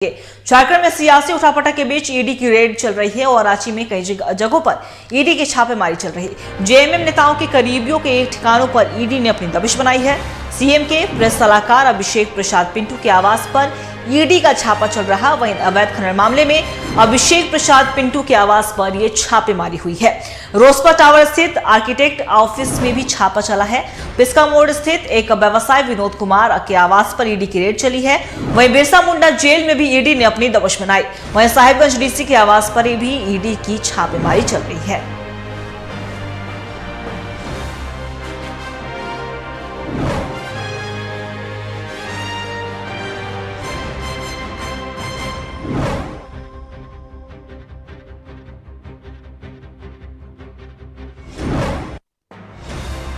झारखंड में सियासी उठापटक के बीच ईडी की रेड चल रही है और रांची में कई जगहों पर ईडी की छापेमारी चल रही है। जेएमएम नेताओं के करीबियों के ठिकानों पर ईडी ने अपनी दबिश बनाई है। सीएम के प्रेस सलाहकार अभिषेक प्रसाद पिंटू के आवास पर ईडी का छापा चल रहा। वहीं अवैध खनन मामले में अभिषेक प्रसाद पिंटू के आवास पर यह छापेमारी हुई है। रोसपा टावर स्थित आर्किटेक्ट ऑफिस में भी छापा चला है। पिस्का मोड़ स्थित एक व्यवसायी विनोद कुमार के आवास पर ईडी की रेड चली है। वहीं बिरसा मुंडा जेल में भी ईडी ने अपनी दबिश बनाई। वहीं साहिबगंज डीसी के आवास पर भी ईडी की छापेमारी चल रही है।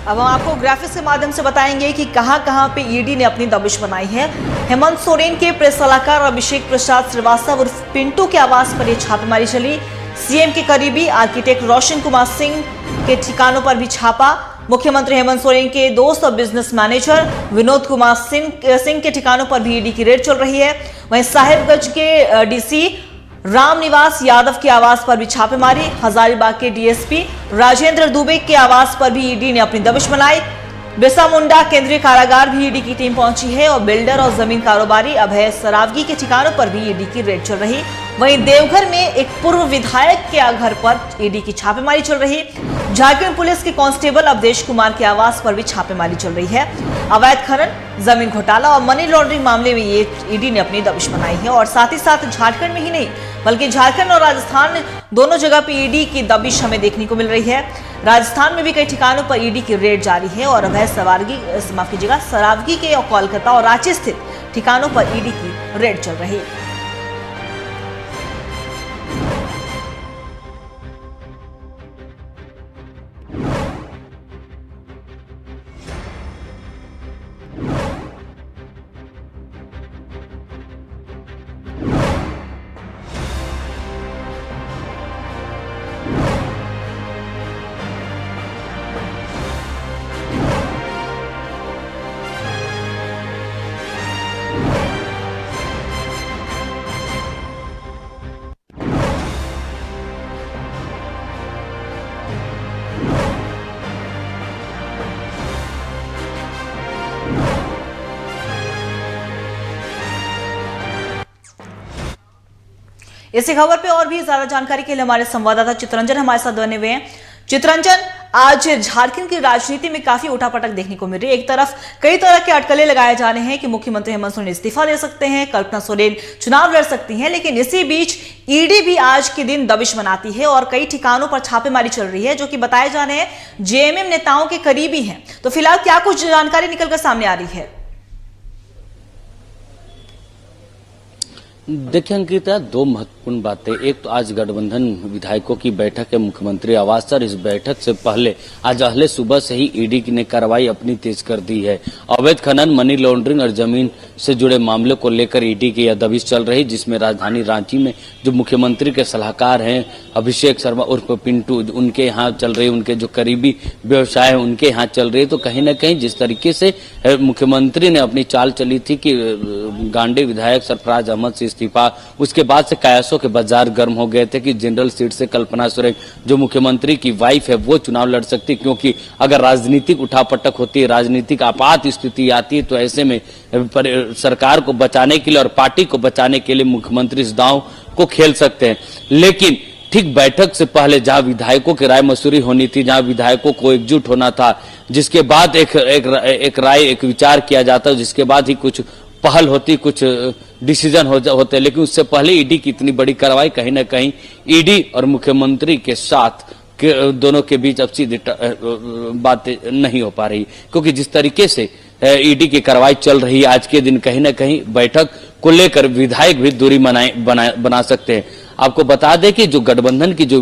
अब हम आपको ग्राफिक्स के माध्यम से बताएंगे कि कहां पे ईडी ने अपनी दबिश बनाई है। हेमंत सोरेन के प्रेस सलाहकार अभिषेक प्रसाद श्रीवास्तव उर्फ पिंटू के आवास पर यह छापेमारी चली। सीएम के करीबी आर्किटेक्ट रोशन कुमार सिंह के ठिकानों पर भी छापा। मुख्यमंत्री हेमंत सोरेन के दोस्त और बिजनेस मैनेजर विनोद कुमार सिंह के ठिकानों पर भी ईडी की रेड चल रही है। वहीं साहिबगंज के डीसी रामनिवास यादव के आवास पर भी छापेमारी। हजारीबाग के डीएसपी राजेंद्र दुबे के आवास पर भी ईडी ने अपनी दबिश बनाई। बिरसा मुंडा केंद्रीय कारागार भी ईडी की टीम पहुंची है और बिल्डर और जमीन कारोबारी अभय सरावगी के ठिकानों पर भी ईडी की रेड चल रही। वहीं देवघर में एक पूर्व विधायक के घर पर ईडी की छापेमारी चल रही। झारखंड पुलिस के कांस्टेबल अवधेश कुमार के आवास पर भी छापेमारी चल रही है। अवैध खनन, जमीन घोटाला और मनी लॉन्ड्रिंग मामले में ये ईडी ने अपनी दबिश बनाई है। और साथ ही साथ झारखंड में ही नहीं बल्कि झारखंड और राजस्थान दोनों जगह पर ईडी की दबिश हमें देखने को मिल रही है। राजस्थान में भी कई ठिकानों पर ईडी की रेड जारी है और अभय सरावगी के और कोलकाता और रांची स्थित ठिकानों पर ईडी की रेड चल रही है। इसी खबर पे और भी ज्यादा जानकारी के लिए हमारे संवाददाता चित्रंजन हमारे साथ बने हुए हैं। चित्रंजन, आज झारखंड की राजनीति में काफी उठापटक देखने को मिल रही है। एक तरफ कई तरह के अटकलें लगाए जा रहे हैं कि मुख्यमंत्री हेमंत सोरेन इस्तीफा दे सकते हैं, कल्पना सोरेन चुनाव लड़ सकती हैं, लेकिन इसी बीच ईडी भी आज के दिन दबिश बनाती है और कई ठिकानों पर छापेमारी चल रही है जो कि बताए जा रहे हैं जेएमएम नेताओं के करीबी हैं। तो फिलहाल क्या कुछ जानकारी निकलकर सामने आ रही है? देखिए अंकिता, दो महत्वपूर्ण बातें। एक तो आज गठबंधन विधायकों की बैठक है मुख्यमंत्री आवास पर। इस बैठक से पहले आज अहले सुबह से ही ईडी ने कार्रवाई अपनी तेज कर दी है। अवैध खनन, मनी लॉन्ड्रिंग और जमीन से जुड़े मामलों को लेकर ईडी की यह दबिश चल रही, जिसमें राजधानी रांची में जो मुख्यमंत्री के सलाहकार हैं अभिषेक शर्मा उर्फ पिंटू, उनके यहाँ चल रही, उनके जो करीबी व्यवसाय है उनके यहाँ चल रही। तो कहीं न कहीं जिस तरीके से मुख्यमंत्री ने अपनी चाल चली थी कि गांडी विधायक सरफराज अहमद से इस्तीफा, उसके बाद से कयासों के बाजार गर्म हो गए थे कि जनरल सीट से कल्पना सोरेन जो मुख्यमंत्री की वाइफ है वो चुनाव लड़ सकती, क्योंकि अगर राजनीतिक उठापटक होती है, राजनीतिक आपात स्थिति आती है, तो ऐसे में सरकार को बचाने के लिए और पार्टी को बचाने के लिए मुख्यमंत्री इस दांव को खेल सकते हैं। लेकिन ठीक बैठक से पहले जहां विधायकों की राय मसूरी होनी थी, जहां विधायकों को एकजुट होना था, जिसके बाद एक राय एक विचार किया जाता, जिसके बाद ही कुछ पहल होती, कुछ डिसीजन होते, लेकिन उससे पहले ईडी की इतनी बड़ी कार्रवाई, कहीं ना कहीं ईडी और मुख्यमंत्री के साथ दोनों के बीच अब सीधी बातें नहीं हो पा रही, क्योंकि जिस तरीके से ईडी की कार्रवाई चल रही है आज के दिन, कहीं ना कहीं बैठक को लेकर विधायक भी दूरी बना सकते हैं। आपको बता दें कि जो गठबंधन की जो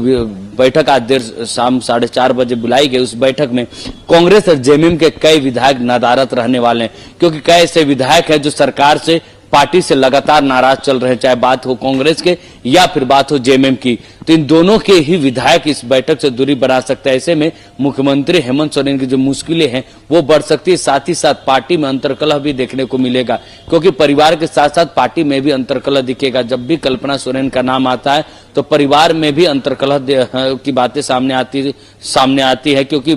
बैठक आज देर शाम 4:30 बजे बुलाई गई, उस बैठक में कांग्रेस और जेएमएम के कई विधायक नदारद रहने वाले हैं, क्योंकि कई ऐसे विधायक हैं जो सरकार से पार्टी से लगातार नाराज चल रहे हैं, चाहे बात हो कांग्रेस के या फिर बात हो जेएमएम की। तो इन दोनों के ही विधायक इस बैठक से दूरी बना सकते हैं। ऐसे में मुख्यमंत्री हेमंत सोरेन की जो मुश्किलें हैं वो बढ़ सकती है। साथ ही साथ पार्टी में अंतर्कलह भी देखने को मिलेगा, क्योंकि परिवार के साथ साथ पार्टी में भी अंतर्कलह दिखेगा। जब भी कल्पना सोरेन का नाम आता है तो परिवार में भी अंतर्कलह की बातें सामने आती है, क्योंकि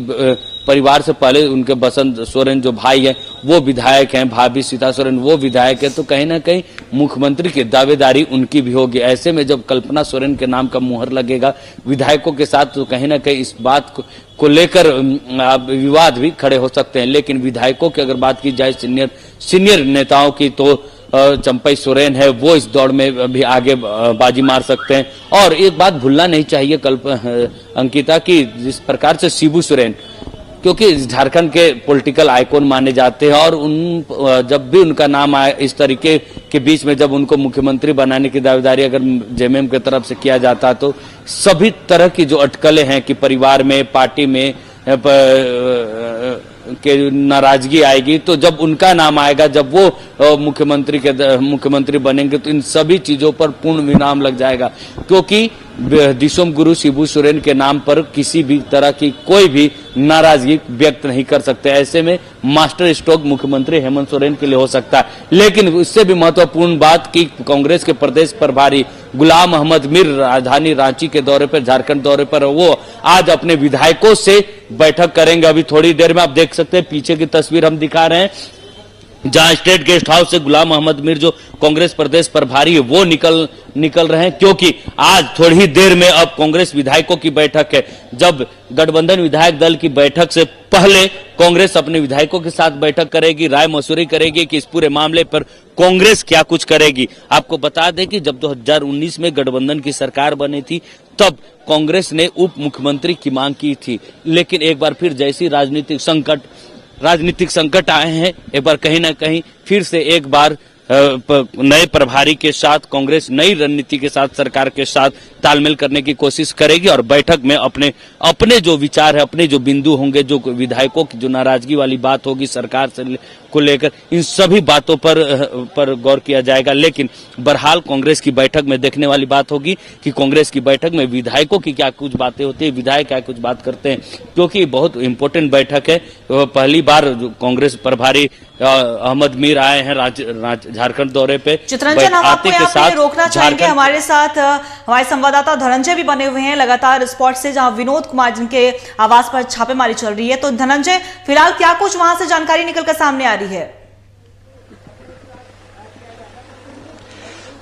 परिवार से पहले उनके बसंत सोरेन जो भाई है वो विधायक हैं, भाभी सीता सोरेन वो विधायक है। तो कहीं ना कहीं मुख्यमंत्री की दावेदारी उनकी भी होगी। ऐसे में जब कल्पना सोरेन के नाम का मुहर लगेगा विधायकों के साथ, तो कहीं ना कहीं इस बात को लेकर विवाद भी खड़े हो सकते हैं। लेकिन विधायकों की अगर बात की जाए सीनियर नेताओं की, तो चंपई सोरेन है वो इस दौड़ में भी आगे बाजी मार सकते हैं। और एक बात भूलना नहीं चाहिए अंकिता की, जिस प्रकार से शिबू सोरेन, क्योंकि झारखंड के पॉलिटिकल आइकॉन माने जाते हैं, और जब भी उनका नाम आए इस तरीके के बीच में, जब उनको मुख्यमंत्री बनाने की दावेदारी अगर जेएमएम की तरफ से किया जाता, तो सभी तरह की जो अटकलें हैं कि परिवार में, पार्टी में के नाराजगी आएगी, तो जब उनका नाम आएगा, जब वो मुख्यमंत्री बनेंगे, तो इन सभी चीजों पर पूर्ण विराम लग जाएगा। क्योंकि दिसोम गुरु शिबू सोरेन के नाम पर किसी भी तरह की कोई भी नाराजगी व्यक्त नहीं कर सकते। ऐसे में मास्टर स्ट्रोक मुख्यमंत्री हेमंत सोरेन के लिए हो सकता है। लेकिन इससे भी महत्वपूर्ण बात कि कांग्रेस के प्रदेश प्रभारी गुलाम अहमद मीर राजधानी रांची के दौरे पर, झारखंड दौरे पर, वो आज अपने विधायकों से बैठक करेंगे। अभी थोड़ी देर में आप देख सकते हैं, पीछे की तस्वीर हम दिखा रहे हैं, जहां स्टेट गेस्ट हाउस से गुलाम अहमद मीर जो कांग्रेस प्रदेश प्रभारी है वो निकल रहे हैं, क्योंकि आज थोड़ी ही देर में अब कांग्रेस विधायकों की बैठक है। जब गठबंधन विधायक दल की बैठक से पहले कांग्रेस अपने विधायकों के साथ बैठक करेगी, राय मशवरी करेगी कि इस पूरे मामले पर कांग्रेस क्या कुछ करेगी। आपको बता दें कि जब 2019 में गठबंधन की सरकार बनी थी, तब कांग्रेस ने उप मुख्यमंत्री की मांग की थी। लेकिन एक बार फिर जैसी राजनीतिक संकट आए हैं, एक बार कहीं ना कहीं फिर से एक बार नए प्रभारी के साथ कांग्रेस नई रणनीति के साथ सरकार के साथ तालमेल करने की कोशिश करेगी, और बैठक में अपने जो विचार है, अपने जो बिंदु होंगे, जो विधायकों की जो नाराजगी वाली बात होगी सरकार से को लेकर, इन सभी बातों पर गौर किया जाएगा। लेकिन बहरहाल कांग्रेस की बैठक में देखने वाली बात होगी कि कांग्रेस की बैठक में विधायकों की क्या कुछ बातें होती है, विधायक क्या कुछ बात करते हैं, क्योंकि बहुत इंपॉर्टेंट बैठक है। पहली बार कांग्रेस प्रभारी अहमद मीर आए हैं झारखंड दौरे पे। चित्रंजन, हम आपको यहाँ पे रोकना चाहेंगे। हमारे साथ हमारे संवाददाता धनंजय भी बने हुए हैं लगातार स्पॉट से, जहां विनोद कुमार जिनके आवास पर छापेमारी चल रही है। तो धनंजय, फिलहाल क्या कुछ वहां से जानकारी निकलकर सामने आ रही है?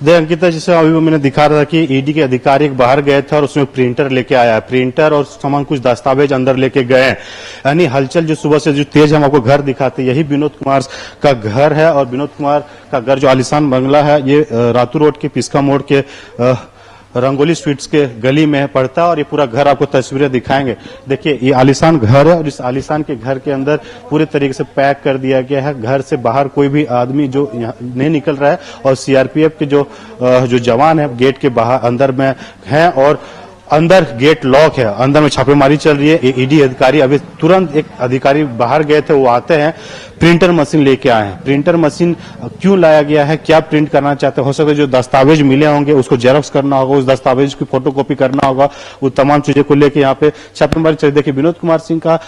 देख अंकिता, जैसे अभी मैंने दिखा रहा था कि ईडी के अधिकारी बाहर गए थे और उसमें प्रिंटर लेके आया है, प्रिंटर और सामान कुछ दस्तावेज अंदर लेके गए हैं। यानी हलचल जो सुबह से जो तेज, हम आपको घर दिखाते, यही विनोद कुमार का घर है। और विनोद कुमार का घर जो आलिशान बंगला है, ये रातू रोड के पिस्का मोड़ के रंगोली स्वीट्स के गली में पड़ता है। और ये पूरा घर आपको तस्वीरें दिखाएंगे। देखिए, ये आलिशान घर है और इस आलिशान के घर के अंदर पूरे तरीके से पैक कर दिया गया है। घर से बाहर कोई भी आदमी जो नहीं निकल रहा है, और सीआरपीएफ के जो जवान है गेट के बाहर अंदर में है, और अंदर गेट लॉक है, अंदर में छापेमारी चल रही है। ईडी अधिकारी अभी तुरंत, एक अधिकारी बाहर गए थे, वो आते हैं, प्रिंटर मशीन लेके आए हैं। प्रिंटर मशीन क्यों लाया गया है, क्या प्रिंट करना चाहते हैं, हो सकता है जो दस्तावेज मिले होंगे उसको जेरॉक्स करना होगा, उस दस्तावेज की फोटोकॉपी करना होगा, वो तमाम चीजें को लेके यहाँ पे छापेमारी चल रही। देखिए, विनोद कुमार सिंह का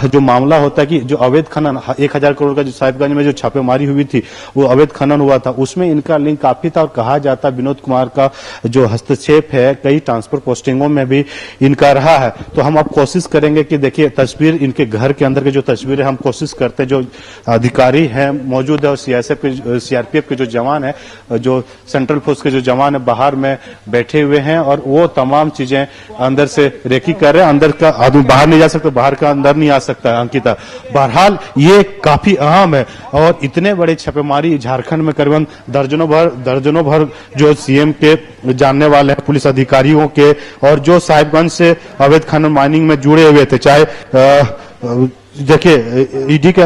जो मामला होता है कि जो अवैध खनन 1000 करोड़ का जो साहिबगंज में जो छापेमारी हुई थी, वो अवैध खनन हुआ था, उसमें इनका लिंक काफी था। और कहा जाता विनोद कुमार का जो हस्तक्षेप है, कई ट्रांसफर पोस्टिंगों में भी इनका रहा है। तो हम अब कोशिश करेंगे कि देखिए तस्वीर, इनके घर के अंदर की जो तस्वीरें हम कोशिश करते हैं, जो अधिकारी हैं मौजूद है, और सीआरपीएफ के जो जवान है, जो सेंट्रल फोर्स के जो जवान है, बाहर में बैठे हुए हैं, और वो तमाम चीजें अंदर से रेकी कर रहे हैं। अंदर का आदमी बाहर नहीं जा सकता, बाहर का अंदर नहीं आ सकता है अंकिता। बहरहाल ये काफी अहम है, और इतने बड़े छापेमारी झारखंड में करीबन दर्जनों भर जो सीएम के जानने वाले हैं, पुलिस अधिकारियों के, और जो साहिबगंज से अवैध खनन माइनिंग में जुड़े हुए थे, चाहे देखिए ईडी के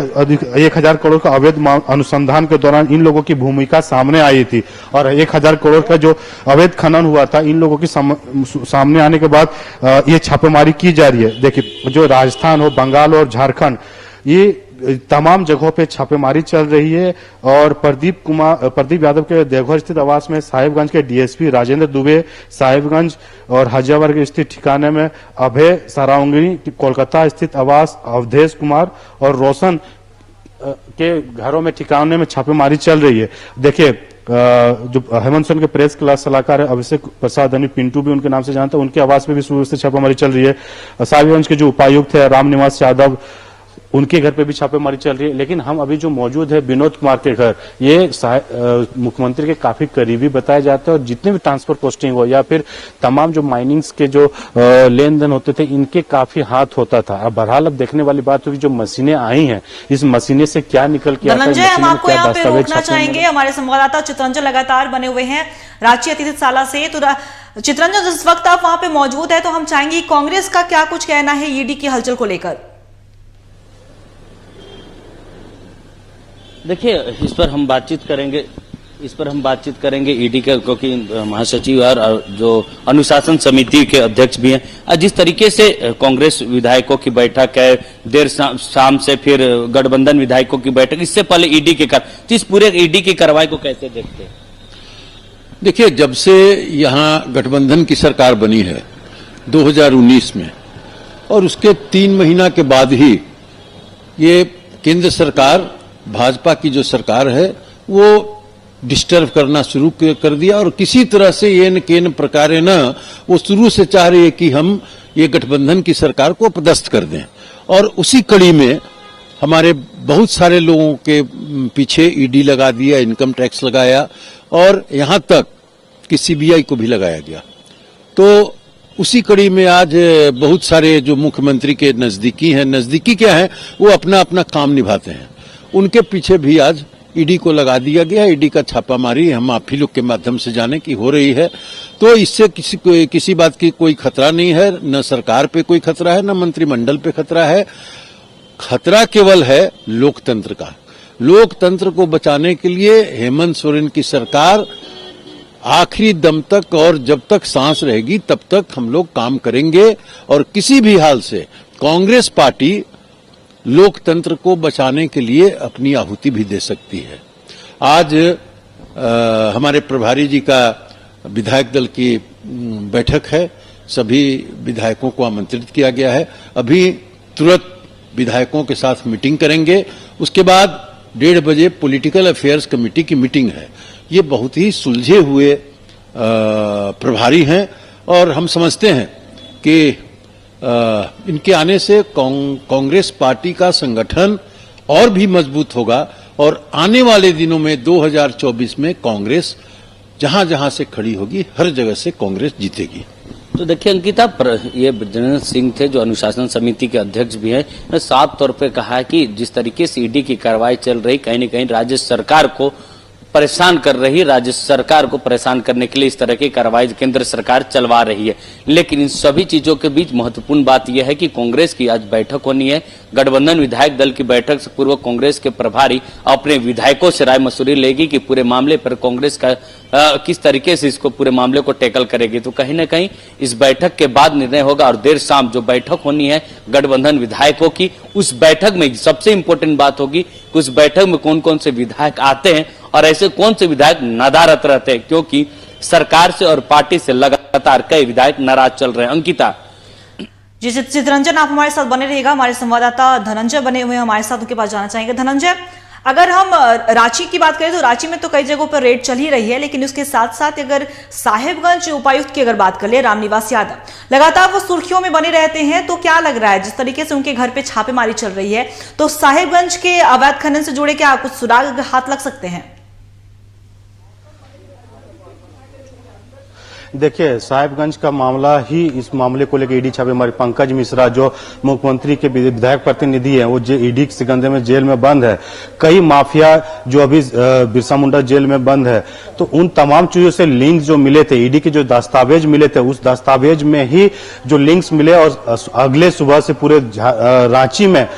1000 करोड़ का अवैध अनुसंधान के दौरान इन लोगों की भूमिका सामने आई थी, और 1000 करोड़ का जो अवैध खनन हुआ था, इन लोगों की सामने आने के बाद ये छापेमारी की जा रही है। देखिए, जो राजस्थान हो, बंगाल और झारखंड, ये तमाम जगहों पे छापेमारी चल रही है और प्रदीप यादव के देवघर स्थित आवास में साहिबगंज के डीएसपी राजेंद्र दुबे, साहिबगंज और हजावर स्थित ठिकाने में अभय सरावंगी, कोलकाता स्थित आवास अवधेश कुमार और रोशन के घरों में ठिकाने में छापेमारी चल रही है। देखिए जो हेमंत सोरेन के प्रेस क्लास सलाहकार है अभिषेक प्रसाद यानी पिंटू भी उनके नाम से जानते हैं, उनके आवास में भी सुबह से छापेमारी चल रही है। साहिबगंज के जो उपायुक्त है रामनिवास यादव, उनके घर पे भी छापेमारी चल रही है। लेकिन हम अभी जो मौजूद है विनोद कुमार के घर, ये मुख्यमंत्री के काफी करीबी बताए जाते हैं और जितने भी ट्रांसफर पोस्टिंग हो या फिर तमाम जो माइनिंग्स के जो लेन देन होते थे इनके काफी हाथ होता था। अब बहरहाल अब देखने वाली बात होगी जो मशीनें आई हैं इस मशीनें से क्या निकल के आता है। धनंजय, हम आपको यहाँ पे रोकना चाहेंगे, हमारे संवाददाता चित्रंजन लगातार बने हुए हैं रांची अतिथिशाला से। तो चित्रंजन, जिस वक्त आप वहां पे मौजूद है तो हम चाहेंगे कांग्रेस का क्या कुछ कहना है ईडी की हलचल को लेकर। देखिए, इस पर हम बातचीत करेंगे ईडी के, क्योंकि महासचिव और जो अनुशासन समिति के अध्यक्ष भी हैं। जिस तरीके से कांग्रेस विधायकों की बैठक है, देर शाम से फिर गठबंधन विधायकों की बैठक, इससे पहले ईडी के तो इस पूरे ईडी की कार्रवाई को कैसे देखते हैं? देखिए, जब से यहाँ गठबंधन की सरकार बनी है 2019 में और उसके 3 महीना के बाद ही ये केंद्र सरकार, भाजपा की जो सरकार है, वो डिस्टर्ब करना शुरू कर दिया और किसी तरह से ये केन प्रकारे न वो शुरू से चाह रही है कि हम ये गठबंधन की सरकार को पदस्थ कर दें। और उसी कड़ी में हमारे बहुत सारे लोगों के पीछे ईडी लगा दिया, इनकम टैक्स लगाया और यहां तक कि सीबीआई को भी लगाया गया। तो उसी कड़ी में आज बहुत सारे जो मुख्यमंत्री के नजदीकी क्या है, वो अपना अपना काम निभाते हैं, उनके पीछे भी आज ईडी को लगा दिया गया। ईडी का छापामारी हम आप ही लोग के माध्यम से जाने की हो रही है। तो इससे किसी बात की कोई खतरा नहीं है, न सरकार पे कोई खतरा है, न मंत्रिमंडल पे खतरा है। खतरा केवल है लोकतंत्र का। लोकतंत्र को बचाने के लिए हेमंत सोरेन की सरकार आखिरी दम तक और जब तक सांस रहेगी तब तक हम लोग काम करेंगे और किसी भी हाल से कांग्रेस पार्टी लोकतंत्र को बचाने के लिए अपनी आहुति भी दे सकती है। आज हमारे प्रभारी जी का विधायक दल की बैठक है, सभी विधायकों को आमंत्रित किया गया है। अभी तुरंत विधायकों के साथ मीटिंग करेंगे, उसके बाद 1:30 बजे पॉलिटिकल अफेयर्स कमेटी की मीटिंग है। ये बहुत ही सुलझे हुए प्रभारी हैं और हम समझते हैं कि इनके आने से कांग्रेस पार्टी का संगठन और भी मजबूत होगा और आने वाले दिनों में 2024 में कांग्रेस जहां जहां से खड़ी होगी हर जगह से कांग्रेस जीतेगी। तो देखिए अंकिता, ये बृजेंद्र सिंह थे जो अनुशासन समिति के अध्यक्ष भी हैं, ने साफ तौर पे कहा है कि जिस तरीके से ईडी की कार्रवाई चल रही, कहीं न कहीं राज्य सरकार को परेशान कर रही, राज्य सरकार को परेशान करने के लिए इस तरह की कार्रवाई केंद्र सरकार चलवा रही है। लेकिन इन सभी चीजों के बीच महत्वपूर्ण बात यह है कि कांग्रेस की आज बैठक होनी है। गठबंधन विधायक दल की बैठक से पूर्व कांग्रेस के प्रभारी अपने विधायकों से राय मशवरी लेगी कि पूरे मामले पर कांग्रेस का किस तरीके से इसको पूरे मामले को टैकल करेगी। तो कहीं न कहीं इस बैठक के बाद निर्णय होगा और देर शाम जो बैठक होनी है गठबंधन विधायकों की, उस बैठक में सबसे इंपॉर्टेंट बात होगी कि उस बैठक में कौन कौन से विधायक आते हैं और ऐसे कौन से विधायक नादारत रहते हैं, क्योंकि सरकार से और पार्टी से लगातार कई विधायक नाराज चल रहे हैं। अंकिता जी, चित्रंजन आप हमारे साथ बने रहिएगा। हमारे संवाददाता धनंजय बने हुए हैं हमारे साथ, उनके पास जाना चाहेंगे। धनंजय, अगर हम रांची की बात करें तो रांची में तो कई जगहों पर रेड चल ही रही है, लेकिन उसके साथ साथ अगर साहिबगंज उपायुक्त की अगर बात कर ले रामनिवास यादव, लगातार वो सुर्खियों में बने रहते हैं। तो क्या लग रहा है जिस तरीके से उनके घर पे छापेमारी चल रही है, तो साहिबगंज के अवैध खनन से जुड़े क्या कुछ सुराग हाथ लग सकते हैं? देखिए, साहिबगंज का मामला ही इस मामले को लेकर ईडी छापेमारी, पंकज मिश्रा जो मुख्यमंत्री के विधायक प्रतिनिधि हैं, वो ईडी के सिकंदे में जेल में बंद है। कई माफिया जो अभी बिरसा मुंडा जेल में बंद है, तो उन तमाम चीजों से लिंक जो मिले थे, ईडी के जो दस्तावेज मिले थे, उस दस्तावेज में ही जो लिंक्स मिले और अगले सुबह से पूरे रांची में,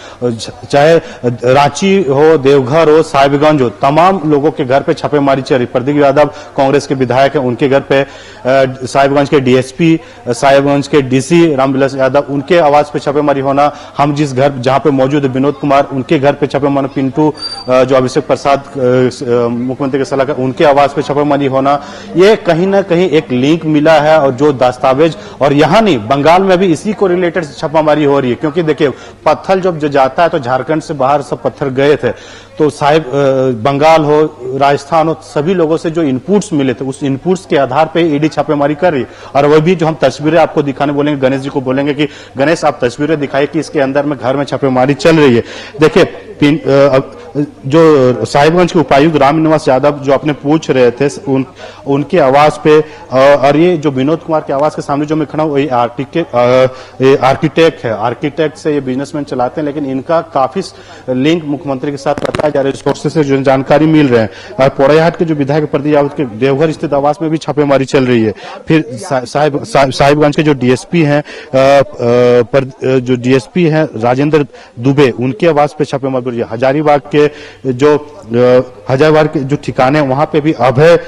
चाहे रांची हो, देवघर हो, साहिबगंज हो, तमाम लोगों के घर पे छापेमारी चल रही। प्रदीप यादव कांग्रेस के विधायक हैं, उनके घर पे साहिबगंज के डीएसपी, साहिबगंज के डीसी रामविलास यादव, उनके आवास पे छापेमारी होना, हम जिस घर जहां पे मौजूद है विनोद कुमार, उनके घर पे छापेमारी, पिंटू जो अभिषेक प्रसाद मुख्यमंत्री के सलाहकार, उनके आवास पे छापेमारी होना, ये कहीं ना कहीं एक लिंक मिला है। और जो दस्तावेज, और यहाँ नहीं, बंगाल में भी इसी को रिलेटेड छापामारी हो रही है, क्योंकि देखिए पत्थर जब जो जाता है तो झारखंड से बाहर सब पत्थर गए थे, तो साहिब बंगाल हो, राजस्थान हो, सभी लोगों से जो इनपुट्स मिले थे, उस इनपुट्स के आधार पे ईडी छापेमारी कर रही है। और वह भी जो हम तस्वीरें आपको दिखाने बोलेंगे, गणेश जी को बोलेंगे कि गणेश आप तस्वीरें दिखाइए कि इसके अंदर में घर में छापेमारी चल रही है। देखिए जो साहिबगंज के उपायुक्त रामनिवास यादव जो अपने पूछ रहे थे, उनके आवास पे, और ये जो विनोद कुमार के आवास के सामने जो मैं खड़ा हूँ, ये आर्किटेक्ट है, आर्किटेक्ट से ये बिजनेसमैन चलाते हैं, लेकिन इनका काफी लिंक मुख्यमंत्री के साथ बताया जा रहा है, सोर्सेस से जो जानकारी मिल रहे हैं। और पोड़ैयाहाट के जो विधायक प्रदीप यादव के देवघर स्थित आवास में भी छापेमारी चल रही है। फिर साहिबगंज के जो डीएसपी हैं, जो डीएसपी हैं राजेंद्र दुबे, उनके आवास पे छापेमारी, हजारीबाग के जो ठिकाने वहां पे भी अभय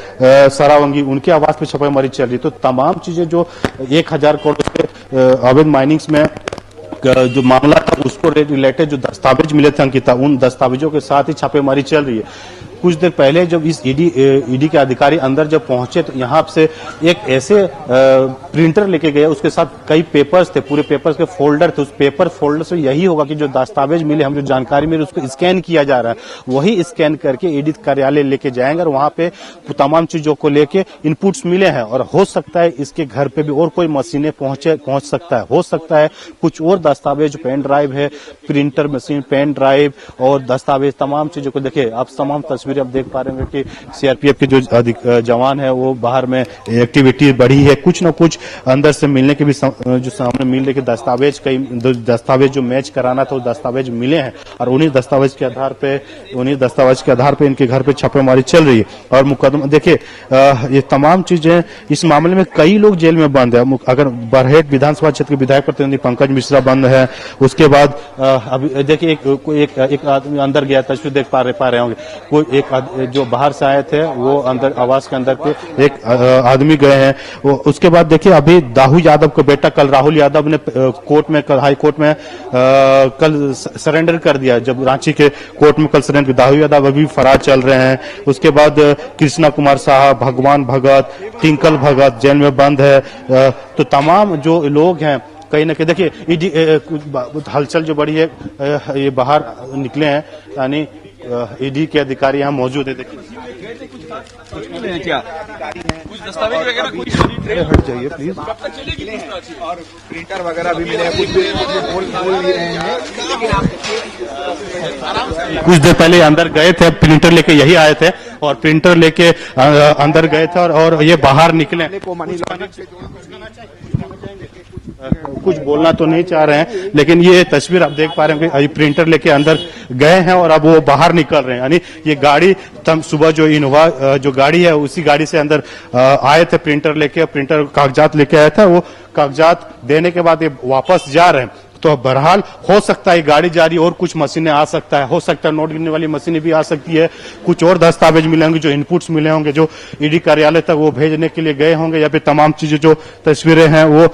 सरावंगी, उनके आवास पे छापेमारी चल रही। तो तमाम चीजें जो 1000 करोड़ के अवैध माइनिंग्स में जो मामला था, उसको रिलेटेड जो दस्तावेज मिले थे अंकिता, उन दस्तावेजों के साथ ही छापेमारी चल रही है। कुछ देर पहले जब इस ईडी के अधिकारी अंदर जब पहुंचे, तो यहाँ से एक ऐसे प्रिंटर लेके गए, उसके साथ कई पेपर्स थे, पूरे पेपर्स के फोल्डर थे। उस पेपर फोल्डर से यही होगा कि जो दस्तावेज मिले, हम जो जानकारी मिली, उसको स्कैन किया जा रहा है, वही स्कैन करके ईडी कार्यालय लेके जाएंगे और वहां पे तमाम चीजों को लेके इनपुट्स मिले हैं। और हो सकता है इसके घर पे भी और कोई मशीनें पहुंच सकता है, हो सकता है कुछ और दस्तावेज, पेन ड्राइव है, प्रिंटर मशीन, पेन ड्राइव और दस्तावेज, तमाम चीजों को देखिए आप, तमाम तस्वीरें आप देख पा रहे होंगे कि सीआरपीएफ के जो जवान है वो बाहर में एक्टिविटी बढ़ी है, कुछ ना कुछ अंदर से मिलने के भी जो सामने मिल रहे, दस्तावेज, कई दस्तावेज जो मैच कराना था, वो दस्तावेज मिले हैं। और उन्हीं दस्तावेज के आधार पे इनके घर पे छापेमारी चल रही है। और मुकदमा देखिए, ये तमाम चीजें, इस मामले में कई लोग जेल में बंद है। अगर बरहेट विधानसभा क्षेत्र के विधायक प्रतिनिधि पंकज मिश्रा बंद है, उसके बाद अभी देखिए एक आदमी अंदर गया, तस्वीर देख पा रहे होंगे, कोई एक जो बाहर से आए थे वो अंदर आवास के अंदर के एक आदमी गए हैं। उसके बाद देखिए अभी दाऊ यादव का बेटा कल राहुल यादव ने कोर्ट में, कल हाई कोर्ट में कल सरेंडर कर दिया। जब रांची के कोर्ट में कल सरेंडर, दाऊ यादव अभी फरार चल रहे हैं। उसके बाद कृष्णा कुमार साहब, भगवान भगत, टिंकल भगत जेल में बंद है। तो तमाम जो लोग हैं, कहीं ना कहीं देखिए ईडी हलचल जो बड़ी है, ये बाहर निकले हैं, यानी ईडी के अधिकारी यहाँ मौजूद है। देखिए क्या कुछ दस्तावेज वगैरह, हट जाइए प्लीज, और प्रिंटर वगैरह भी मिले, कुछ बोल नहीं रहे हैं। कुछ देर पहले अंदर गए थे, प्रिंटर लेके यही आए थे और प्रिंटर लेके अंदर गए थे और ये बाहर निकले। कुछ बोलना तो नहीं चाह रहे हैं, लेकिन ये तस्वीर आप देख पा रहे हैं कि प्रिंटर लेके अंदर गए हैं और अब वो बाहर निकल रहे हैं। यानी ये गाड़ी तब सुबह जो इनोवा जो गाड़ी है, उसी गाड़ी से अंदर आए थे प्रिंटर लेके, प्रिंटर कागजात लेके आया था, वो कागजात देने के बाद ये वापस जा रहे हैं। तो बहरहाल हो सकता है गाड़ी जा रही और कुछ मशीनें आ सकता है, हो सकता है नोट गिनने वाली मशीनें भी आ सकती है, कुछ और दस्तावेज मिले होंगे, जो इनपुट्स मिले होंगे, जो ईडी कार्यालय तक वो भेजने के लिए गए होंगे, या फिर तमाम चीजें जो तस्वीरें हैं वो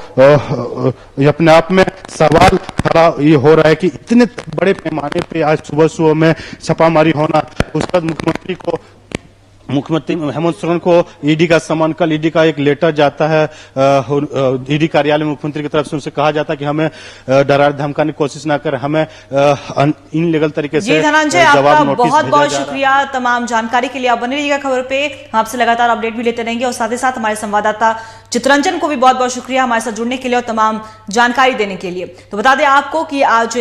अपने आप में सवाल खड़ा ये हो रहा है कि इतने बड़े पैमाने पे आज सुबह में छापामारी होना। उसके बाद मुख्यमंत्री हेमंत सोरेन को ईडी का सम्मान, कल ईडी का एक लेटर जाता है ईडी कार्यालय मुख्यमंत्री की तरफ से, उनसे कहा जाता है कि हमें डरा धमकाने की कोशिश ना कर, हमें इन लीगल तरीके से जवाब नोटिस बहुत बहुत शुक्रिया तमाम जानकारी के लिए। आप बने रहिएगा खबर पे, हम आपसे लगातार अपडेट भी लेते रहेंगे। और साथ ही साथ हमारे संवाददाता चित्रंजन को भी बहुत बहुत शुक्रिया हमारे साथ जुड़ने के लिए और तमाम जानकारी देने के लिए। तो बता दें आपको कि आज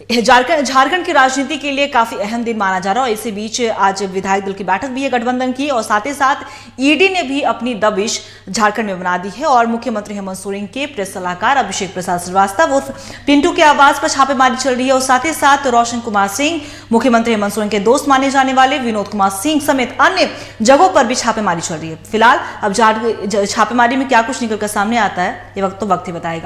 झारखंड की राजनीति के लिए काफी अहम दिन माना जा रहा है और इसी बीच आज विधायक दल की बैठक भी है गठबंधन की और साथ ही साथ ईडी ने भी अपनी दबिश झारखंड में बना दी है और मुख्यमंत्री हेमंत सोरेन के प्रेस सलाहकार अभिषेक प्रसाद श्रीवास्तव उर्फ पिंटू के आवास पर छापेमारी चल रही है और साथ ही साथ रोशन कुमार सिंह, मुख्यमंत्री हेमंत सोरेन के दोस्त माने जाने वाले विनोद कुमार सिंह समेत अन्य जगहों पर भी छापेमारी चल रही है। फिलहाल अब छापेमारी में क्या कुछ निकलकर सामने आता है ये वक्त ही बताएगा।